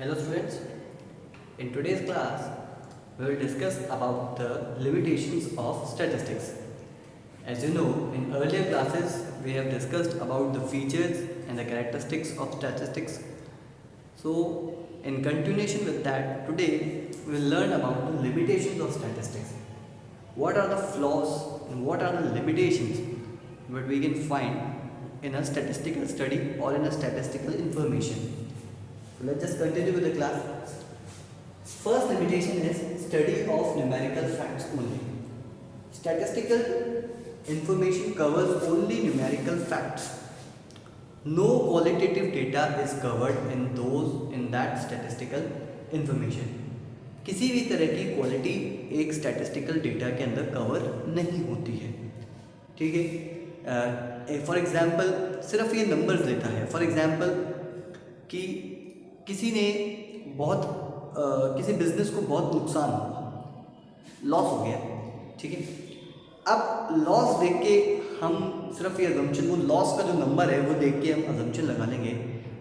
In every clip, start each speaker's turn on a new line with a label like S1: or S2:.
S1: Hello students, in today's class we will discuss about the limitations of statistics. As you know, in earlier classes we have discussed about the features and the characteristics of statistics. So in continuation with that, today we will learn about the limitations of statistics. What are the flaws and what are the limitations that we can find in a statistical study or in a statistical information? So let's just continue with the class. First limitation is study of numerical facts only. Statistical information covers only numerical facts. No qualitative data is covered in that statistical information. किसी भी तरह की quality एक statistical data के अंदर cover नहीं होती है, ठीक है। फॉर एग्जांपल सिर्फ ये नंबर्स लेता है। फॉर एग्जांपल कि किसी ने किसी बिजनेस को बहुत नुकसान हुआ, लॉस हो गया, ठीक है। अब लॉस देख के हम सिर्फ ये अजम्पशन, वो लॉस का जो नंबर है वो देख के हम अजम्पशन लगा लेंगे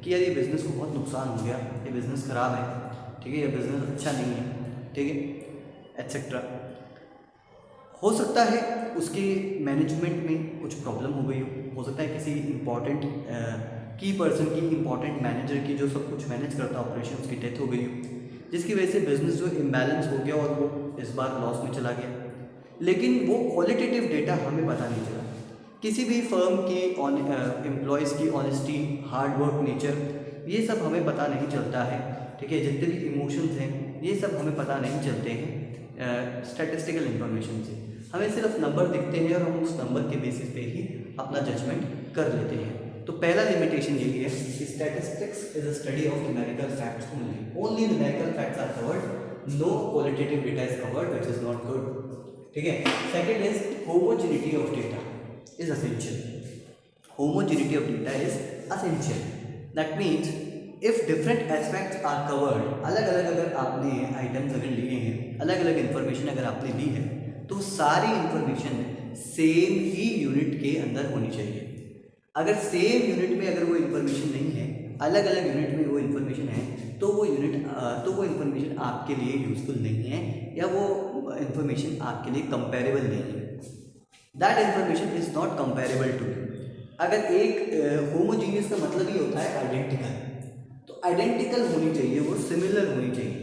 S1: कि यार ये बिज़नेस को बहुत नुकसान हो गया, ये बिज़नेस ख़राब है, ठीक है, ये बिज़नेस अच्छा नहीं है, ठीक है, एट्सेट्रा। हो सकता है उसके मैनेजमेंट में कुछ प्रॉब्लम हो गई हो सकता है किसी इम्पॉर्टेंट की पर्सन की, इम्पॉर्टेंट मैनेजर की जो सब कुछ मैनेज करता है ऑपरेशन, की डेथ हो गई हो, जिसकी वजह से बिज़नेस जो इम्बैलेंस हो गया और वो इस बार लॉस में चला गया। लेकिन वो क्वालिटेटिव डेटा हमें पता नहीं चला। किसी भी फर्म की एम्प्लॉयज़ की ऑनेस्टी, हार्ड वर्क नेचर, ये सब हमें पता नहीं चलता है, ठीक है। जितने भी इमोशंस हैं ये सब हमें पता नहीं चलते हैं स्टैटिस्टिकल इंफॉर्मेशन से। हमें सिर्फ नंबर दिखते हैं और हम उस नंबर के बेसिस पे ही अपना जजमेंट कर लेते हैं। तो पहला लिमिटेशन यही है कि statistics is a study of numerical facts only numerical facts are covered, no qualitative data is covered, which is not good, ठीक है। Second is homogeneity of data is essential. Homogeneity of data is essential, that means if different aspects are covered, अलग अलग अगर आपने items अगर लिए हैं, अलग अलग इन्फॉर्मेशन अगर आपने ली है, तो सारी इन्फॉर्मेशन सेम ही यूनिट के अंदर होनी चाहिए। अगर सेम यूनिट में अगर वो इन्फॉर्मेशन नहीं है, अलग अलग यूनिट में वो इन्फॉर्मेशन है, तो वो इन्फॉर्मेशन आपके लिए यूजफुल नहीं है, या वो इन्फॉर्मेशन आपके लिए कंपेरेबल नहीं है। That information is not comparable to you. अगर एक होमोजीनियस का मतलब ही होता है आइडेंटिकल, तो आइडेंटिकल होनी चाहिए, वो सिमिलर होनी चाहिए।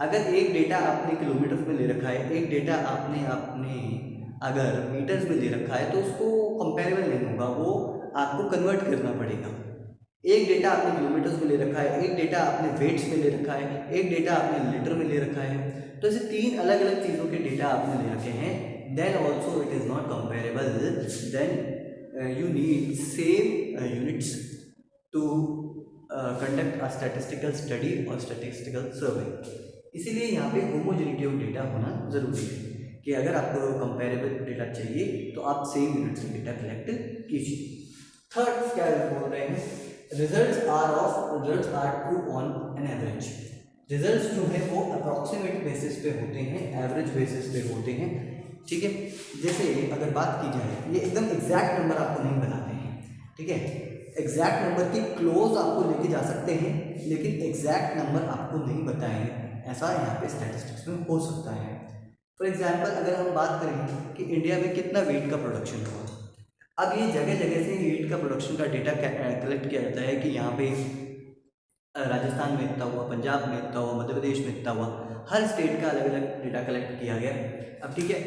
S1: अगर एक डेटा आपने किलोमीटर्स में ले रखा है, एक डेटा आपने अगर मीटर्स में ले रखा है, तो उसको कंपेरेबल नहीं होगा, वो आपको कन्वर्ट करना पड़ेगा। एक डेटा आपने किलोमीटर्स में ले रखा है, एक डेटा आपने वेट्स में ले रखा है, एक डेटा आपने लीटर में ले रखा है, तो ऐसे तीन अलग अलग चीज़ों के डेटा आपने ले रखे हैं, then also it is not comparable, then you need same units to conduct a statistical study और स्टैटिस्टिकल सर्वे। इसीलिए यहाँ पे होमोजेनिटी ऑफ डेटा होना ज़रूरी है कि अगर आपको कंपेरेबल डेटा चाहिए तो आप सेम यूनिट से डेटा कलेक्ट कीजिए। थर्ड क्या बोल रहे हैं, results are true on an average. Results जो है वो अप्रॉक्सीमेट बेसिस पे होते हैं, एवरेज बेसिस पे होते हैं, ठीक है। जैसे अगर बात की जाए, ये एकदम एग्जैक्ट नंबर आपको नहीं बताते हैं, ठीक है। एग्जैक्ट नंबर के क्लोज आपको लेके जा सकते हैं, लेकिन एग्जैक्ट नंबर आपको नहीं बताएंगे, ऐसा यहाँ पे स्टैटिस्टिक्स में हो सकता है। फॉर एग्जांपल अगर हम बात करें कि इंडिया में कितना वेट का प्रोडक्शन हुआ, अब ये जगह जगह से वेट का प्रोडक्शन का डेटा कलेक्ट किया जाता है कि यहाँ पे राजस्थान में इतना हुआ, पंजाब में इतना हुआ, मध्य प्रदेश में इतना हुआ, हर स्टेट का अलग अलग डेटा कलेक्ट किया गया। अब ठीक है,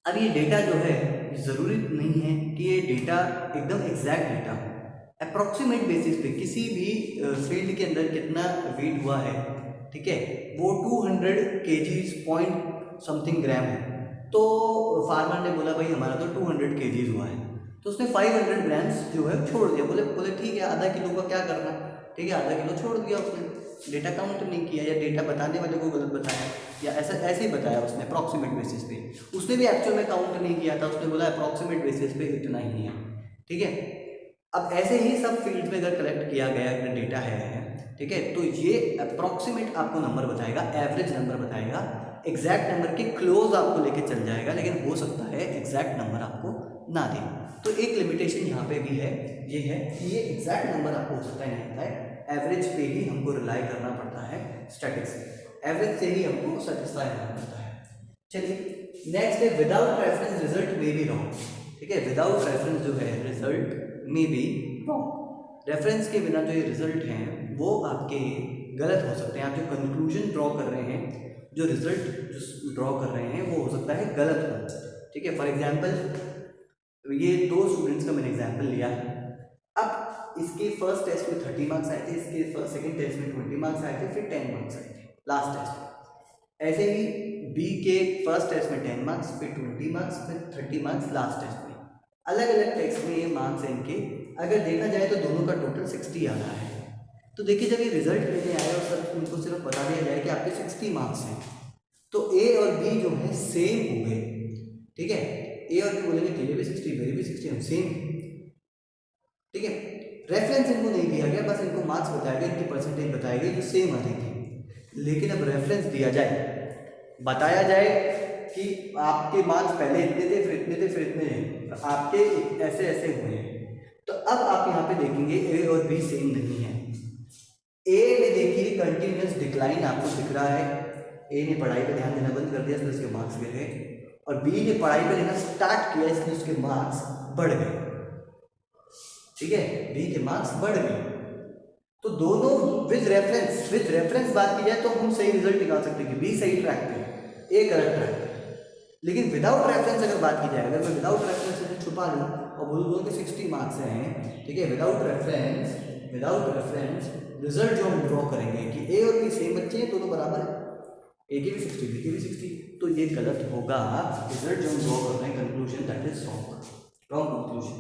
S1: अब ये डेटा जो है ज़रूरी नहीं है कि ये डेटा एकदम एग्जैक्ट डेटा हो, अप्रॉक्सीमेट बेसिस पे किसी भी फील्ड के अंदर कितना वेट हुआ है, ठीक है, वो 200 kgs पॉइंट समथिंग ग्राम है, तो फार्मर ने बोला भाई हमारा तो 200 kgs हुआ है, तो उसने 500 ग्राम्स जो है छोड़ दिया। बोले ठीक है, आधा किलो का क्या करना, ठीक है, आधा किलो छोड़ दिया उसने, डेटा काउंट नहीं किया, या डेटा बताने वाले को गलत बताया, या ऐसे ही बताया उसने अप्रॉक्सीमेट बेसिस पे, उसने भी एक्चुअल में काउंट नहीं किया था, उसने बोला अप्रॉक्सीमेट बेसिस पे इतना ही है, ठीक है। अब ऐसे ही सब फील्ड में अगर कलेक्ट किया गया डेटा है, ठीक है, तो ये अप्रॉक्सीमेट आपको नंबर बताएगा, एवरेज नंबर बताएगा, एग्जैक्ट नंबर के क्लोज आपको लेके चल जाएगा, लेकिन हो सकता है एग्जैक्ट नंबर आपको ना दे। तो एक लिमिटेशन यहाँ पे भी है, ये है कि ये एग्जैक्ट नंबर आपको हो सकता है नहीं बताए, एवरेज पे ही हमको रिलाई करना पड़ता है स्टैटिक्स में, एवरेज से ही हमको सेटिस्फाई होना पड़ता है। चलिए नेक्स्ट है without reference result may be wrong. ठीक है, विदाउट रेफरेंस जो है result may be wrong. Reference के बिना जो ये रिजल्ट हैं वो आपके गलत हो सकते हैं। आप जो कंक्लूजन ड्रॉ कर रहे हैं, जो रिजल्ट जो ड्रॉ कर रहे हैं वो हो सकता है गलत हो। ठीक है, फॉर एग्जांपल ये 2 स्टूडेंट्स का मैंने एग्जांपल लिया। अब इसके फर्स्ट टेस्ट में 30 मार्क्स आए थे, इसके सेकंड टेस्ट में 20 मार्क्स आए थे, फिर 10 मार्क्स आए थे लास्ट टेस्ट में। ऐसे ही बी के फर्स्ट टेस्ट में 10 मार्क्स, फिर 20 मार्क्स, फिर 30 मार्क्स लास्ट टेस्ट में। अलग अलग टेस्ट में ये मार्क्स हैं इनके। अगर देखा जाए तो दोनों का टोटल 60 आ रहा है। तो देखिए जब ये रिजल्ट लेने आए और सर उनको सिर्फ बता दिया जाए कि आपके 60 मार्क्स हैं, तो ए और बी जो है सेम हो गए। ठीक है, ए और बी बोलेंगे तेरे भी 60 मेरे भी 60, हम सेम। ठीक है, रेफरेंस इनको नहीं दिया गया, बस इनको मार्क्स बताया गया, इनकी परसेंटेज बताई गई जो सेम आ रही थी। लेकिन अब रेफरेंस दिया जाए, बताया जाए कि आपके मार्क्स पहले इतने थे, फिर इतने थे, फिर इतने थे, आपके ऐसे ऐसे हुए हैं। तो अब आप यहाँ पे देखेंगे ए और बी सेम नहीं है। ए में देखिए कंटिन्यूस डिक्लाइन आपको दिख रहा है, ए ने पढ़ाई पे ध्यान देना बंद कर दिया इसलिए उसके मार्क्स गिर गए, और बी ने पढ़ाई पे देना स्टार्ट किया इसलिए उसके मार्क्स बढ़ गए। ठीक है, बी के मार्क्स बढ़ गए। तो दोनों विद रेफरेंस बात की जाए तो हम सही रिजल्ट निकाल सकते हैं कि बी सही ट्रैक पे, ए गलत ट्रैक पे। लेकिन विदाउट रेफरेंस अगर बात की जाए, अगर मैं विदाउट रेफरेंस से छुपा लूँ और बोल दूँ कि 60 मार्क्स हैं, ठीक है, विदाउट रेफरेंस रिजल्ट जो हम ड्रॉ करेंगे कि ए और बी सेम बच्चे हैं, दोनों बराबर है, ए की भी 60 बी की भी 60, तो ये गलत होगा। रिजल्ट जो हम ड्रॉ कर रहे हैं conclusion that is wrong conclusion.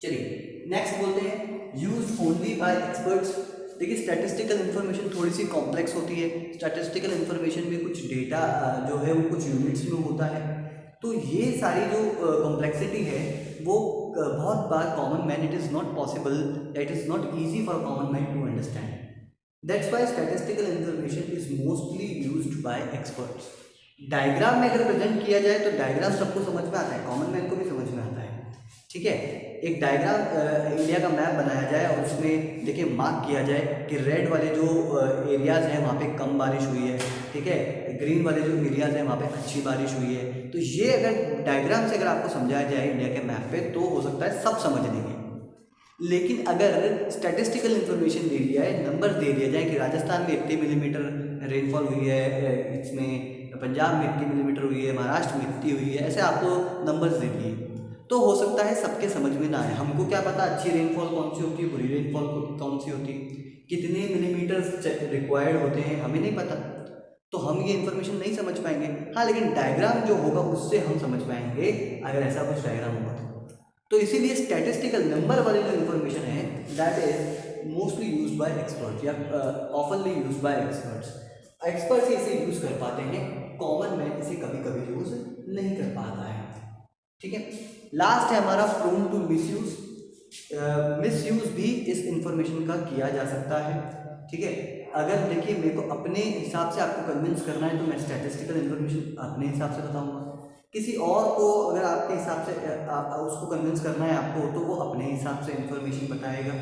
S1: चलिए नेक्स्ट बोलते हैं यूज्ड ओनली बाय एक्सपर्ट्स। देखिए स्टैटिस्टिकल इन्फॉर्मेशन थोड़ी सी कॉम्प्लेक्स होती है। स्टैटिस्टिकल इन्फॉर्मेशन में कुछ डेटा जो है वो कुछ यूनिट्स में होता है। तो ये सारी जो कॉम्प्लेक्सिटी है वो बहुत बार common man it is not possible, it is not easy for common man to understand. That's why statistical information is mostly used by experts. Diagram में अगर प्रेजेंट किया जाए तो डायग्राम सबको समझ में आता है, कॉमन मैन को भी समझ में आता है। ठीक है, एक डायग्राम इंडिया का मैप बनाया जाए और उसमें देखिए मार्क किया जाए कि रेड वाले जो एरियाज़ हैं वहाँ पे कम बारिश हुई है, ठीक है, ग्रीन वाले जो एरियाज़ हैं वहाँ पे अच्छी बारिश हुई है। तो ये अगर डायग्राम से अगर आपको समझाया जाए इंडिया के मैप पे तो हो सकता है सब समझ लेंगे। लेकिन अगर स्टैटिस्टिकल इन्फॉर्मेशन दे दिया जाए, नंबर दे दिया जाए कि राजस्थान में इतने मिलीमीटर रेनफॉल हुई है, इसमें पंजाब में इतनी मिलीमीटर हुई है, महाराष्ट्र में इतनी हुई है, ऐसे आपको नंबर्स दे दिए तो हो सकता है सबके समझ में ना आए। हमको क्या पता अच्छी रेनफॉल कौन सी होती है, बुरी रेनफॉल कौन सी होती है, कितने मिलीमीटर रिक्वायर्ड होते हैं हमें नहीं पता, तो हम ये इन्फॉर्मेशन नहीं समझ पाएंगे। हाँ, लेकिन डायग्राम जो होगा उससे हम समझ पाएंगे अगर ऐसा कुछ डायग्राम होगा तो इसीलिए स्टैटिस्टिकल नंबर वाली जो इन्फॉर्मेशन है that is mostly use by experts या oftenly use by experts. Experts इसे यूज कर पाते हैं, कॉमन मैन इसे कभी कभी यूज नहीं कर पाता है। ठीक है, लास्ट है हमारा प्रोन टू मिसयूज। मिसयूज भी इस इंफॉर्मेशन का किया जा सकता है। ठीक है, अगर देखिए मेरे को अपने हिसाब से आपको कन्विंस करना है तो मैं स्टैटिस्टिकल इन्फॉर्मेशन अपने हिसाब से बताऊंगा, किसी और को अगर आपके हिसाब से उसको कन्विंस करना है आपको तो वो अपने हिसाब से इन्फॉर्मेशन बताएगा।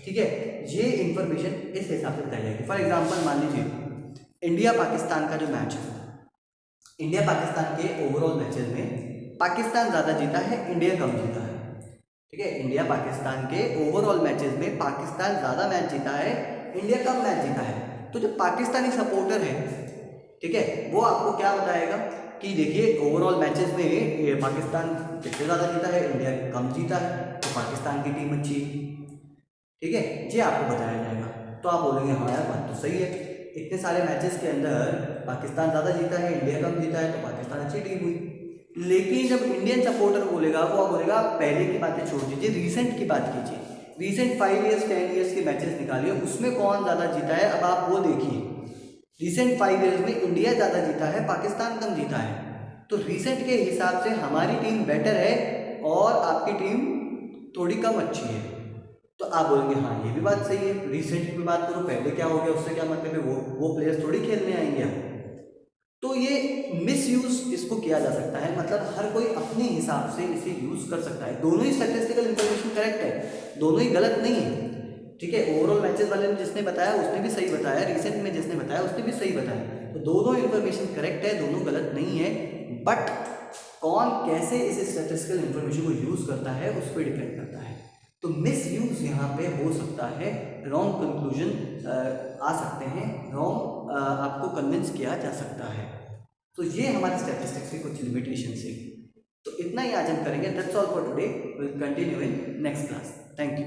S1: ठीक है, ये इन्फॉर्मेशन इस हिसाब से बताई जाएगी। फॉर एग्जांपल मान लीजिए इंडिया पाकिस्तान का जो मैच है, इंडिया पाकिस्तान के ओवरऑल मैचेस में पाकिस्तान ज़्यादा जीता है, इंडिया कम जीता है। ठीक है, इंडिया पाकिस्तान के ओवरऑल मैचेस में पाकिस्तान ज़्यादा मैच जीता है, इंडिया कम मैच जीता है। तो जो पाकिस्तानी सपोर्टर है, ठीक है, वो आपको क्या बताएगा कि देखिए ओवरऑल मैचेस में पाकिस्तान कितने ज़्यादा जीता है, इंडिया कम जीता है, तो पाकिस्तान की टीम अच्छी है। ठीक है, ये आपको बताया जाएगा। तो आप बोलेंगे हाँ यार बात तो सही है, इतने सारे मैचेस के अंदर पाकिस्तान ज़्यादा जीता है, इंडिया कम जीता है, तो पाकिस्तान अच्छी टीम हुई। लेकिन जब इंडियन सपोर्टर बोलेगा वो बोलेगा पहले की बातें छोड़ दीजिए, रीसेंट की बात कीजिए, रीसेंट 5 ईयर्स 10 ईयर्स के मैचेस निकालिए, उसमें कौन ज़्यादा जीता है अब आप वो देखिए। रिसेंट 5 ईयर्स में इंडिया ज़्यादा जीता है, पाकिस्तान कम जीता है। तो रिसेंट के हिसाब से हमारी टीम बेटर है और आपकी टीम थोड़ी कम अच्छी है। तो आप बोलेंगे हाँ ये भी बात सही है, रिसेंट की बात करो, पहले क्या हो गया उससे क्या मतलब है, वो प्लेयर्स थोड़ी खेलने आएंगे आप। तो ये मिसयूज इसको किया जा सकता है, मतलब हर कोई अपने हिसाब से इसे यूज कर सकता है। दोनों ही स्टैटिस्टिकल इंफॉर्मेशन करेक्ट है, दोनों ही गलत नहीं है, ठीक है, ओवरऑल मैचेस वाले ने जिसने बताया उसने भी सही बताया, रिसेंट में जिसने बताया उसने भी सही बताया, तो दोनों इन्फॉर्मेशन करेक्ट है, दोनों गलत नहीं है, बट कौन कैसे इस स्टैटिस्टिकल इन्फॉर्मेशन को यूज करता है उस पर डिपेंड करता है। तो मिस यूज यहाँ पे हो सकता है, रॉन्ग कंक्लूजन आ सकते हैं, रॉन्ग आपको कन्विंस किया जा सकता है। तो ये हमारे स्टैटिस्टिक्स के कुछ लिमिटेशन है। तो इतना ही आज हम करेंगे। That's all for today, will continue in next class. Thank you.